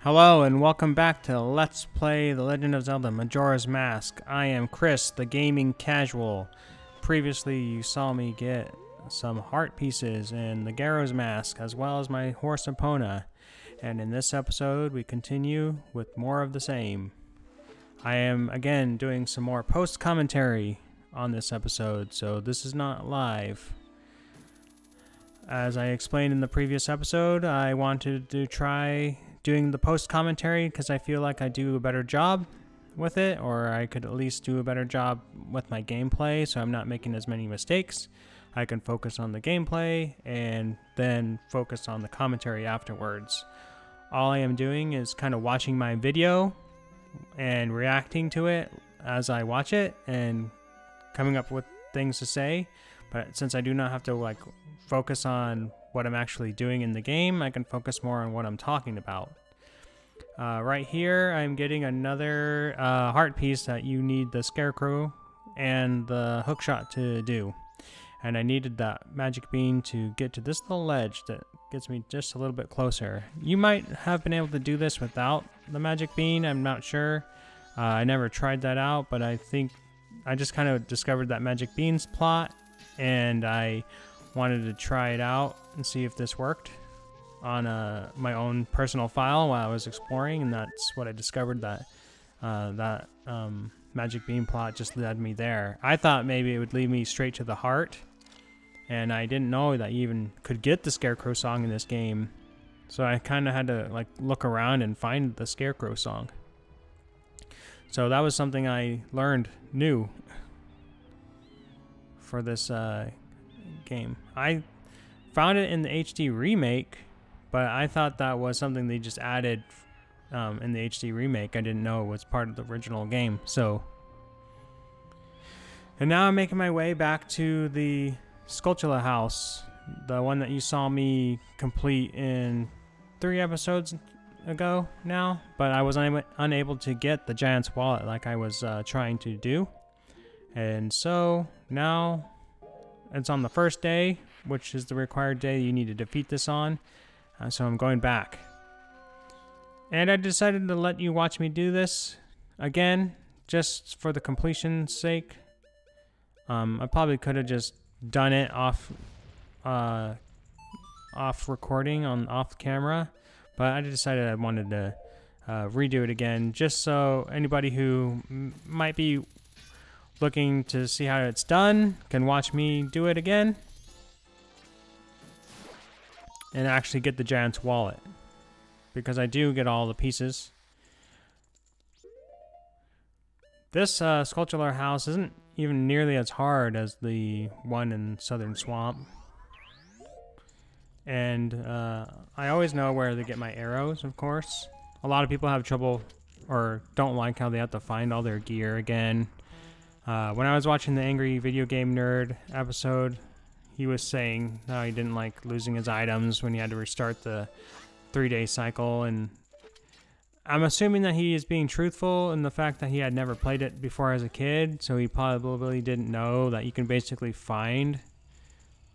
Hello and welcome back to Let's Play The Legend of Zelda Majora's Mask. I am Chris, the gaming casual. Previously you saw me get some heart pieces and the Garrow's Mask, as well as my horse Epona. And in this episode we continue with more of the same. I am again doing some more post-commentary on this episode, so this is not live. As I explained in the previous episode, I wanted to try doing the post-commentary because I feel like I do a better job with it, or I could at least do a better job with my gameplay so I'm not making as many mistakes. I can focus on the gameplay and then focus on the commentary afterwards. All I am doing is kind of watching my video and reacting to it as I watch it and coming up with things to say. But since I do not have to focus on what I'm actually doing in the game, I can focus more on what I'm talking about. Right here, I'm getting another heart piece that you need the Scarecrow and the hookshot to do. And I needed that magic bean to get to this little ledge that gets me just a little bit closer. You might have been able to do this without the magic bean, I'm not sure. I never tried that out, but I think I just kind of discovered that magic beans plot, and I wanted to try it out and see if this worked on my own personal file while I was exploring, and that's what I discovered, that magic bean plot just led me there. I thought maybe it would lead me straight to the heart, and I didn't know that you even could get the Scarecrow song in this game, so I kind of had to look around and find the Scarecrow song. So that was something I learned new for this game. I found it in the HD remake, but I thought that was something they just added in the HD remake. I didn't know it was part of the original game. And now I'm making my way back to the Skulltula house, the one that you saw me complete in 3 episodes ago now, but I was unable to get the Giant's Wallet like I was trying to do. And so now it's on the first day, which is the required day you need to defeat this on. So I'm going back. And I decided to let you watch me do this again, just for the completion's sake. I probably could have just done it off recording off camera, but I decided I wanted to redo it again, just so anybody who might be looking to see how it's done can watch me do it again and actually get the Giant's Wallet, because I do get all the pieces. This Skulltula house isn't even nearly as hard as the one in Southern Swamp, and I always know where to get my arrows, of course. A lot of people have trouble or don't like how they have to find all their gear again. When I was watching the Angry Video Game Nerd episode, he was saying how he didn't like losing his items when he had to restart the 3-day cycle, and I'm assuming that he is being truthful in the fact that he had never played it before as a kid, so he probably didn't know that you can basically find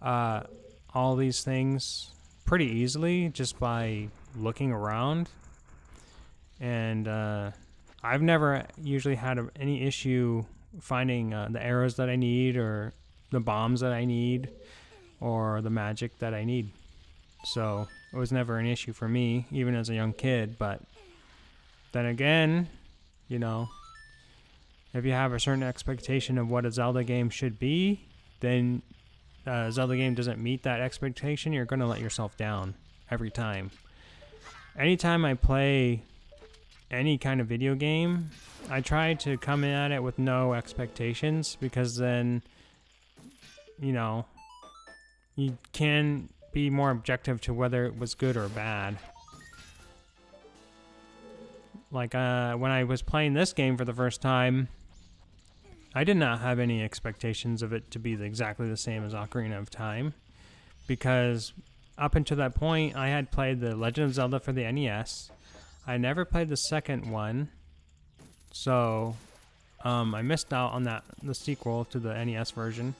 all these things pretty easily just by looking around. And I've never usually had any issue finding the arrows that I need, or the bombs that I need, or the magic that I need. So it was never an issue for me, even as a young kid. But then again, you know, if you have a certain expectation of what a Zelda game should be, then a Zelda game doesn't meet that expectation, you're going to let yourself down every time. Anytime I play any kind of video game, I try to come at it with no expectations, because then, you know, you can be more objective to whether it was good or bad. Like when I was playing this game for the first time, I did not have any expectations of it to be exactly the same as Ocarina of Time, because up until that point I had played the Legend of Zelda for the NES. I never played the second one, so I missed out on the sequel to the NES version.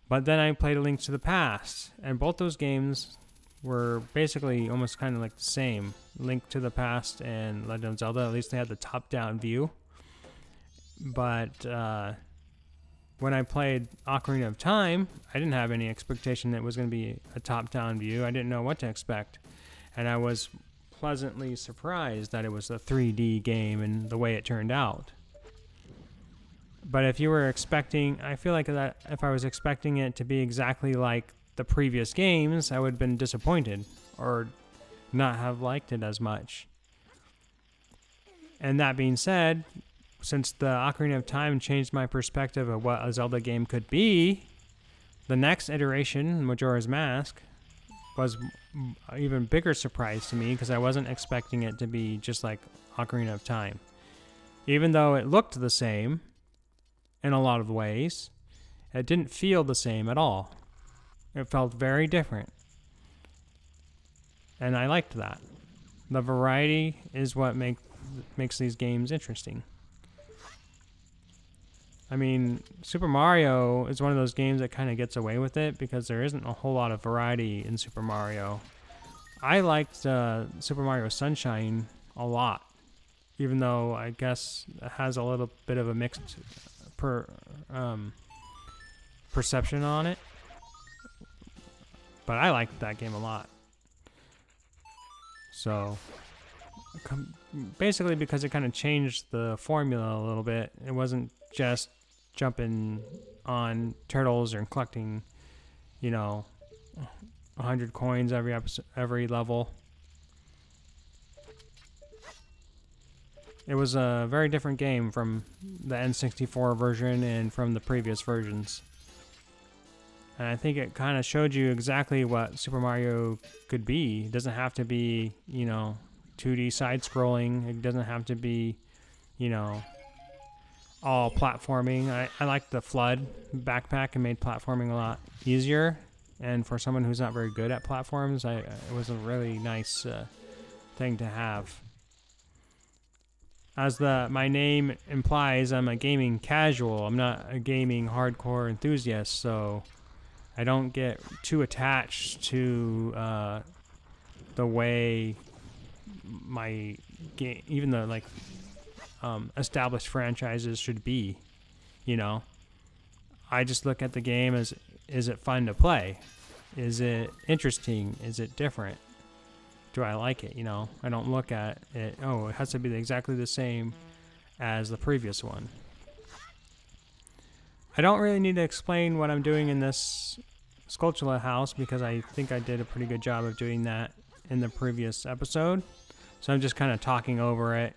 But then I played A Link to the Past, and both those games were basically almost kind of like the same. Link to the Past and Legend of Zelda, at least they had the top-down view. But when I played Ocarina of Time, I didn't have any expectation that it was going to be a top-down view. I didn't know what to expect. And I was pleasantly surprised that it was a 3D game and the way it turned out. But if you were expecting, I feel like that if I was expecting it to be exactly like the previous games, I would have been disappointed or not have liked it as much. And that being said, since the Ocarina of Time changed my perspective of what a Zelda game could be, the next iteration, Majora's Mask, was an even bigger surprise to me because I wasn't expecting it to be just like Ocarina of Time. Even though it looked the same in a lot of ways, it didn't feel the same at all. It felt very different. And I liked that. The variety is what makes these games interesting. I mean, Super Mario is one of those games that kind of gets away with it because there isn't a whole lot of variety in Super Mario. I liked Super Mario Sunshine a lot, even though I guess it has a little bit of a mixed perception on it. But I liked that game a lot. So, basically because it kind of changed the formula a little bit. It wasn't just jumping on turtles or collecting, 100 coins every level. It was a very different game from the N64 version and from the previous versions. And I think it kind of showed you exactly what Super Mario could be. It doesn't have to be, 2D side-scrolling. It doesn't have to be, all platforming. I liked the FLUDD backpack and made platforming a lot easier. And for someone who's not very good at platforms, it was a really nice thing to have. As my name implies, I'm a gaming casual. I'm not a gaming hardcore enthusiast, so I don't get too attached to the way my game, even the established franchises should be. I just look at the game as, is it fun to play? Is it interesting? Is it different? Do I like it? I don't look at it, oh, it has to be exactly the same as the previous one. I don't really need to explain what I'm doing in this Skulltula house because I think I did a pretty good job of doing that in the previous episode. So I'm just kind of talking over it,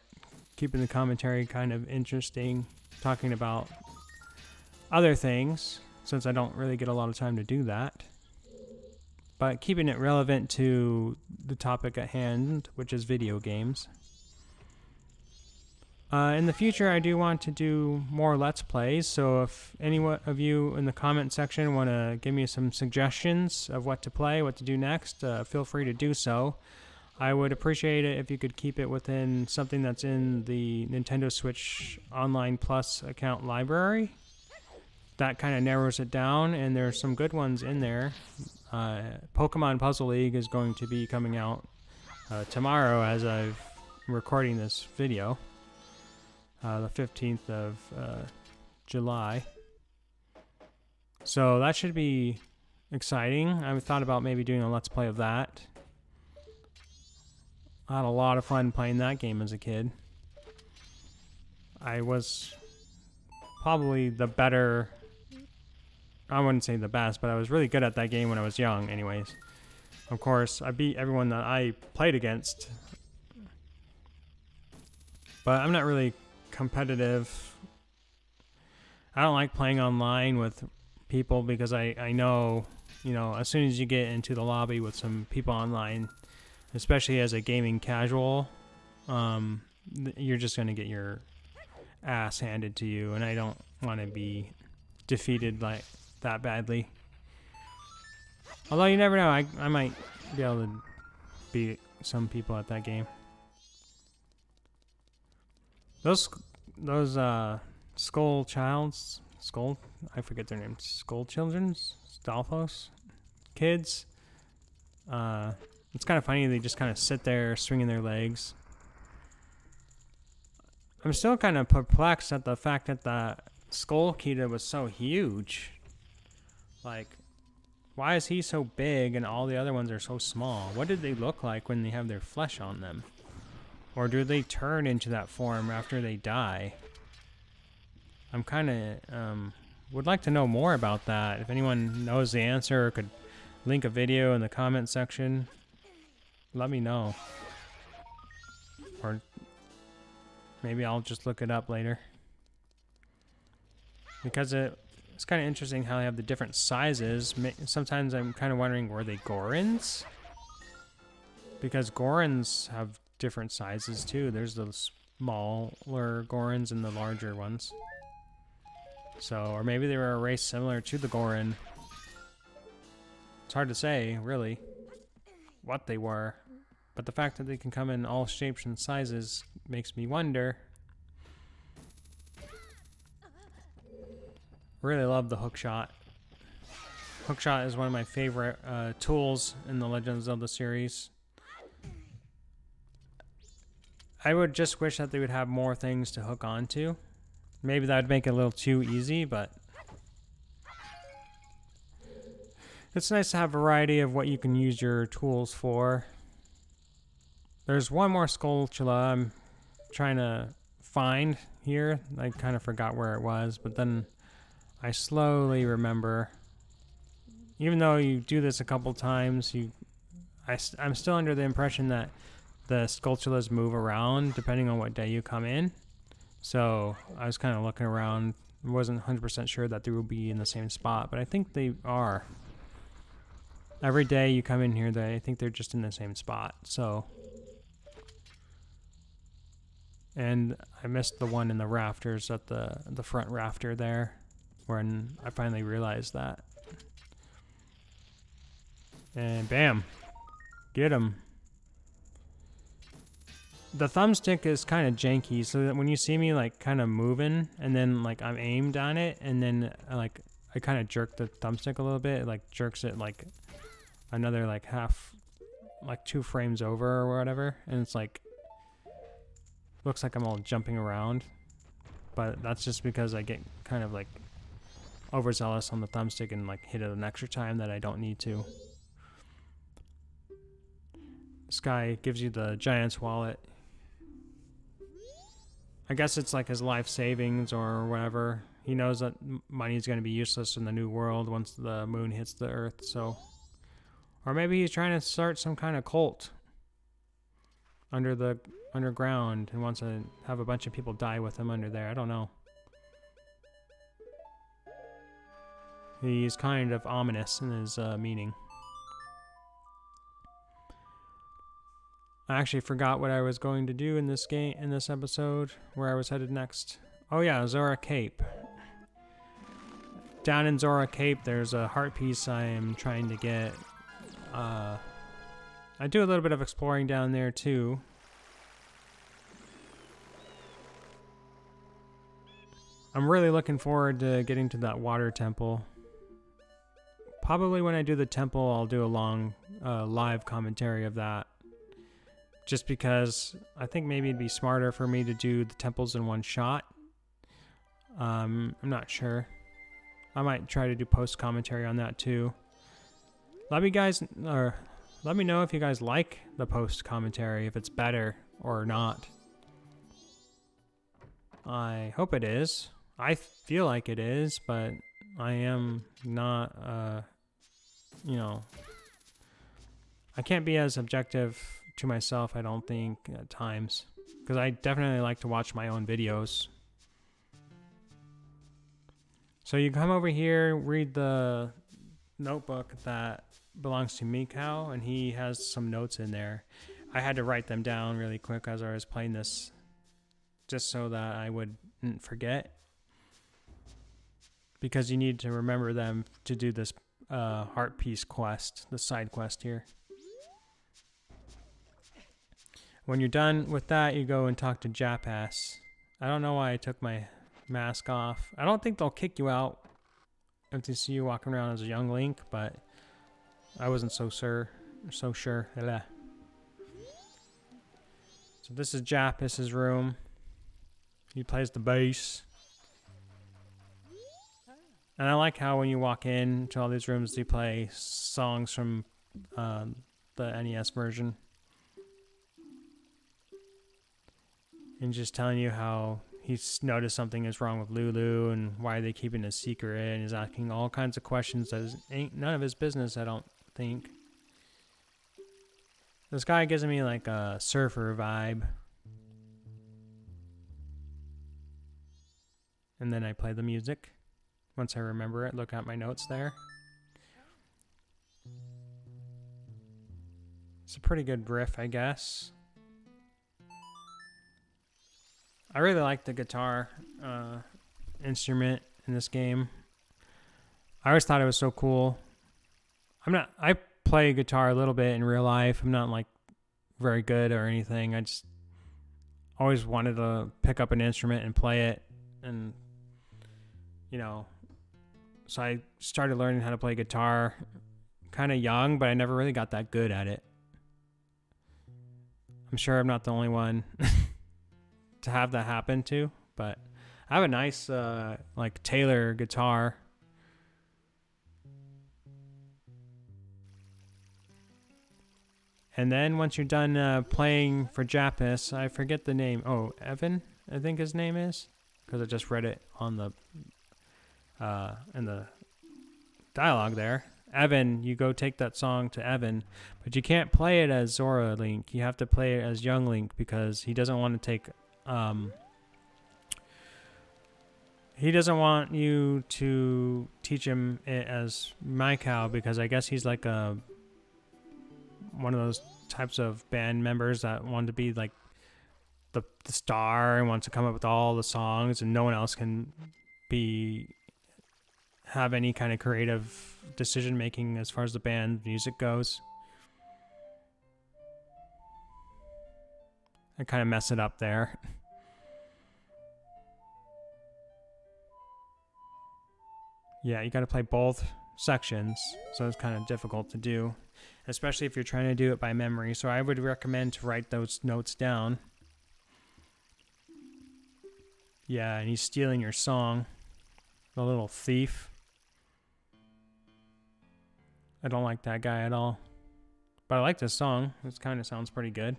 keeping the commentary kind of interesting, talking about other things since I don't really get a lot of time to do that. But keeping it relevant to the topic at hand, which is video games. In the future, I do want to do more Let's Plays, so if any of you in the comment section want to give me some suggestions of what to play, what to do next, feel free to do so. I would appreciate it if you could keep it within something that's in the Nintendo Switch Online Plus account library. That kind of narrows it down, and there's some good ones in there. Pokemon Puzzle League is going to be coming out tomorrow as I'm recording this video, the 15th of July. So that should be exciting. I thought about maybe doing a Let's Play of that. I had a lot of fun playing that game as a kid. I was probably the better... I wouldn't say the best, but I was really good at that game when I was young anyways. Of course, I beat everyone that I played against. But I'm not really competitive. I don't like playing online with people because I know, as soon as you get into the lobby with some people online, especially as a gaming casual, you're just going to get your ass handed to you, and I don't want to be defeated like that badly. Although you never know, I might be able to beat some people at that game. Those Skull Childs, I forget their names, Skull Children's, Stalfos kids, It's kind of funny they just kind of sit there swinging their legs. I'm still kind of perplexed at the fact that the Skullkita was so huge. Like, why is he so big and all the other ones are so small? What did they look like when they have their flesh on them? Or do they turn into that form after they die? I'm kind of, would like to know more about that. If anyone knows the answer or could link a video in the comment section, let me know. Or maybe I'll just look it up later. Because it's kind of interesting how they have the different sizes. Sometimes I'm kind of wondering, were they Gorons? Because Gorons have different sizes too. There's the smaller Gorons and the larger ones. So, or maybe they were a race similar to the Goron. It's hard to say, really, what they were. But the fact that they can come in all shapes and sizes makes me wonder. Really love the hookshot. Hookshot is one of my favorite tools in the Legend of Zelda series. I would just wish that they would have more things to hook onto. Maybe that would make it a little too easy, but it's nice to have variety of what you can use your tools for. There's one more Skulltula I'm trying to find here. I kind of forgot where it was, but then I slowly remember. Even though you do this a couple times, I'm still under the impression that the Skulltulas move around depending on what day you come in. So I was kind of looking around. I wasn't 100% sure that they would be in the same spot, but I think they are. Every day you come in here, I think they're just in the same spot. So, and I missed the one in the rafters at the front rafter there, when I finally realized that. And bam, get him. The thumbstick is kind of janky, so that when you see me like kind of moving and then like I'm aimed on it and then I kind of jerk the thumbstick a little bit, it like jerks it like another like half, like 2 frames over or whatever, and it's like looks like I'm all jumping around, but that's just because I get kind of like overzealous on the thumbstick and like hit it an extra time that I don't need to. This guy gives you the Giant's Wallet. I guess it's like his life savings or whatever. He knows that money is going to be useless in the new world once the moon hits the earth, so. Or maybe he's trying to start some kind of cult underground and wants to have a bunch of people die with him under there. I don't know. He's kind of ominous in his meaning. I actually forgot what I was going to do in this game, in this episode, where I was headed next. Oh yeah, Zora Cape. Down in Zora Cape, there's a heart piece I am trying to get. I do a little bit of exploring down there too. I'm really looking forward to getting to that water temple. Probably when I do the temple, I'll do a long live commentary of that. Just because I think maybe it'd be smarter for me to do the temples in one shot. I'm not sure. I might try to do post commentary on that too. Let me know if you guys like the post commentary, if it's better or not. I hope it is. I feel like it is, but I am not, you know, I can't be as objective to myself, I don't think, at times, because I definitely like to watch my own videos. So you come over here, read the notebook that belongs to Mikau, and he has some notes in there. I had to write them down really quick as I was playing this, just so that I wouldn't forget, because you need to remember them to do this heart piece quest, the side quest here. When you're done with that, you go and talk to Japass. I don't know why I took my mask off. I don't think they'll kick you out if they see you walking around as a young Link, but I wasn't so sure. so sure. Blah. So this is Japis's room. He plays the bass. And I like how when you walk in to all these rooms, they play songs from the NES version. And just telling you how he's noticed something is wrong with Lulu and why are they keeping it a secret, and he's asking all kinds of questions that ain't none of his business, I don't think. This guy gives me like a surfer vibe. And then I play the music. Once I remember it, look at my notes there. It's a pretty good riff, I guess. I really like the guitar instrument in this game. I always thought it was so cool. I play guitar a little bit in real life. I'm not like very good or anything. I just always wanted to pick up an instrument and play it. And, you know, so I started learning how to play guitar kind of young, but I never really got that good at it. I'm sure I'm not the only one to have that happen to, but I have a nice like Taylor guitar. And then once you're done playing for Japis, I forget the name. Oh, Evan, I think his name is, because I just read it on the in the dialogue there. Evan, you go take that song to Evan, but you can't play it as Zora Link. You have to play it as Young Link because he doesn't want to take he doesn't want you to teach him it as Maikau, because I guess he's like one of those types of band members that want to be like the star and wants to come up with all the songs, and no one else can have any kind of creative decision making as far as the band music goes. I kind of mess it up there. Yeah, you got to play both sections, so it's kind of difficult to do, especially if you're trying to do it by memory. So I would recommend to write those notes down. Yeah, and he's stealing your song, the little thief. I don't like that guy at all, but I like this song. It kind of sounds pretty good.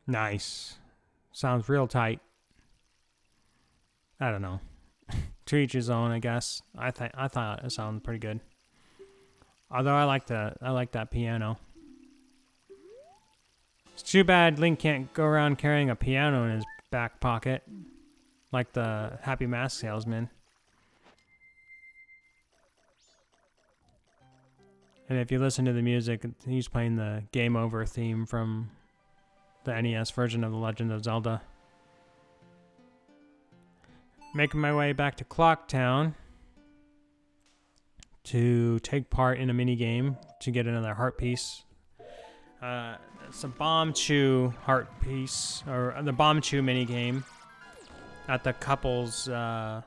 Nice. Sounds real tight. I don't know. To each his own, I guess. I thought it sounded pretty good. Although I like that piano. It's too bad Link can't go around carrying a piano in his back pocket like the Happy Mask Salesman. And if you listen to the music, he's playing the Game Over theme from the NES version of The Legend of Zelda. Making my way back to Clocktown to take part in a mini game to get another heart piece. It's a bomb chew heart piece, or the bomb chew mini game at the couples. I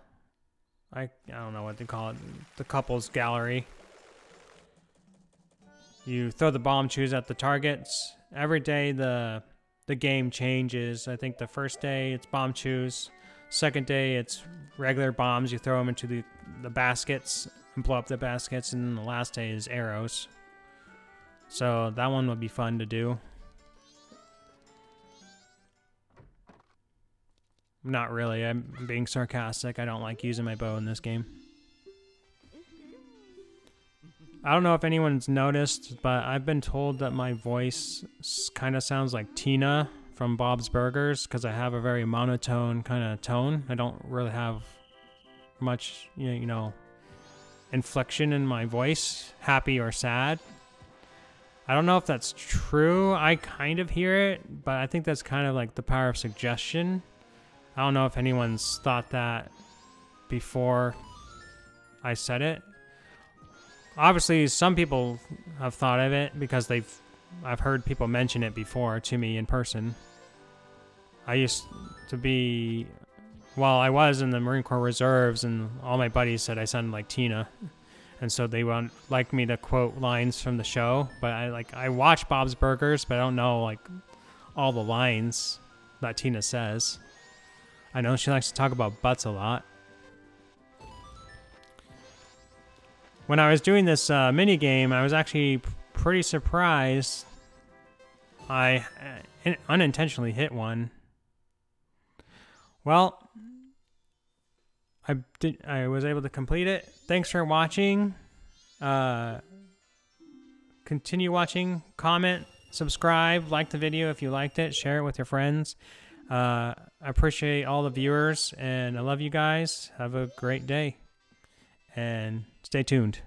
don't know what they call it. The couples gallery. You throw the bomb chews at the targets. Every day the game changes. I think the first day it's bomb chews. Second day it's regular bombs. You throw them into the baskets and blow up the baskets. And the last day is arrows. So that one would be fun to do. Not really. I'm being sarcastic. I don't like using my bow in this game. I don't know if anyone's noticed, but I've been told that my voice kind of sounds like Tina from Bob's Burgers because I have a very monotone kind of tone. I don't really have much, you know, inflection in my voice, happy or sad. I don't know if that's true. I kind of hear it, but I think that's kind of like the power of suggestion. I don't know if anyone's thought that before. I said it. Obviously, some people have thought of it because I've heard people mention it before to me in person. I used to be, well, I was in the Marine Corps Reserves, and all my buddies said I sounded like Tina. And so they would like me to quote lines from the show, but I watch Bob's Burgers, but I don't know like all the lines that Tina says. I know she likes to talk about butts a lot. When I was doing this mini game, I was actually pretty surprised. I unintentionally hit one. Well, I was able to complete it. Thanks for watching. Continue watching, comment, subscribe, like the video if you liked it, share it with your friends. I appreciate all the viewers, and I love you guys. Have a great day, and stay tuned.